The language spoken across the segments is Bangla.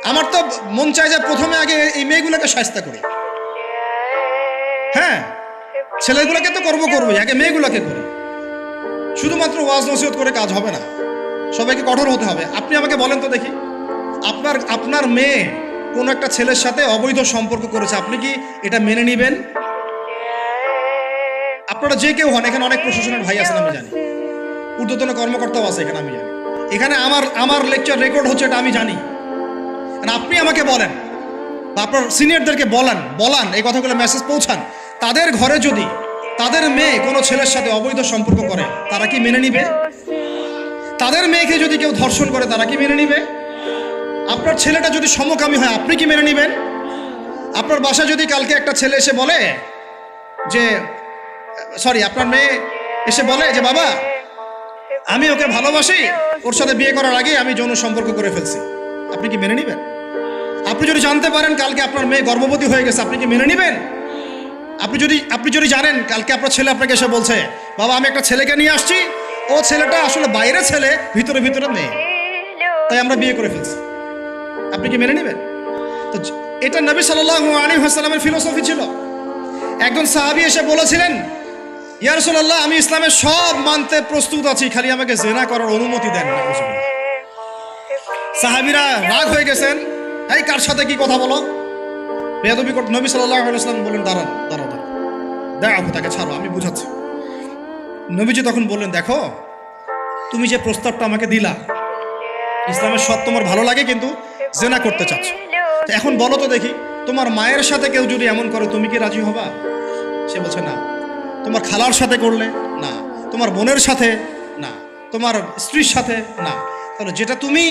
আমার তো মন চায় যে প্রথমে আগে এই মেয়েগুলোকে শায়েস্তা করি। হ্যাঁ, ছেলেগুলোকে তো করবোই, আগে মেয়েগুলোকে করি। শুধুমাত্র ওয়াজ নসিহত করে কাজ হবে না, সবাইকে কঠোর হতে হবে। আপনি আমাকে বলেন তো দেখি, আপনার মেয়ে কোন একটা ছেলের সাথে অবৈধ সম্পর্ক করেছে, আপনি কি এটা মেনে নিবেন? আপনারা যে কেউ হন, এখানে অনেক প্রশাসনের ভাই আছেন আমি জানি, ঊর্ধ্বতন কর্মকর্তাও আছে এখানে আমি জানি, এখানে আমার লেকচার রেকর্ড হচ্ছে এটা আমি জানি। আপনি আমাকে বলেন বা আপনার সিনিয়রদেরকে বলান এই কথাগুলো মেসেজ পৌঁছান, তাদের ঘরে যদি তাদের মেয়ে কোনো ছেলের সাথে অবৈধ সম্পর্ক করে তারা কি মেনে নিবে? তাদের মেয়েকে যদি কেউ ধর্ষণ করে তারা কি মেনে নিবে? আপনার ছেলেটা যদি সমকামী হয় আপনি কি মেনে নিবেন? আপনার বাসায় যদি কালকে একটা ছেলে এসে বলে যে আপনার মেয়ে এসে বলে যে বাবা আমি ওকে ভালোবাসি, ওর সাথে বিয়ে করার আগে আমি যৌন সম্পর্ক করে ফেলছি, আপনি কি মেনে নিবেন? আপনি যদি জানতে পারেন কালকে আপনার মেয়ে গর্ভবতী হয়ে গেছে, আপনি কি মেনে নিবেন? আপনি যদি জানেন কালকে আপনার ছেলে আপনাকে এসে বলছে বাবা আমি একটা ছেলেকে নিয়ে আসছি, ও ছেলেটা আসলে বাইরে ছেলে ভিতরে মেয়ে, তাই আমরা বিয়ে করে ফেলছি, আপনি কি মেনে নেবেন? তো এটা নবী সাল্লাল্লাহু আলাইহি ওয়াসাল্লামের ফিলোসফি ছিল। একজন সাহাবী এসে বলেছিলেন ইয়া রাসূলুল্লাহ আমি ইসলামের সব মানতে প্রস্তুত আছি, খালি আমাকে জিনা করার অনুমতি দেন না। সাহাবীরা রাগ হয়ে গেছেন, এই কার সাথে কি কথা বলো, বেয়াদবি করতে। নবী সাল্লাল্লাহু আলাইহি ওয়াসাল্লাম বললেন দাঁড়াও, দেখো তাকে ছাড়ো, আমি বুঝাচ্ছি। নবীজি তখন বললেন দেখো তুমি যে প্রস্তাবটা আমাকে দিলা, ইসলামের সব তোমার ভালো লাগে কিন্তু জিনা করতে চাচ্ছ, এখন বলো তো দেখি তোমার মায়ের সাথে কেউ যদি এমন করে তুমি কি রাজি হবা? সে বলছে না। তোমার খালার সাথে করলে না, তোমার বোনের সাথে না, তোমার স্ত্রীর সাথে না, তাহলে যেটা তুমি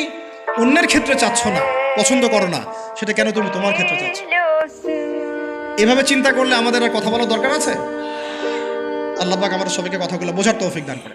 অন্যের ক্ষেত্রে চাচ্ছ না, পছন্দ করো না, সেটা কেন তুমি তোমার ক্ষেত্রে চাচ্ছ? এভাবে চিন্তা করলে আমাদের আর কথা বলার দরকার আছে? আল্লাহ পাক আমাদের সবাইকে কথাগুলো বোঝার তৌফিক দান করে।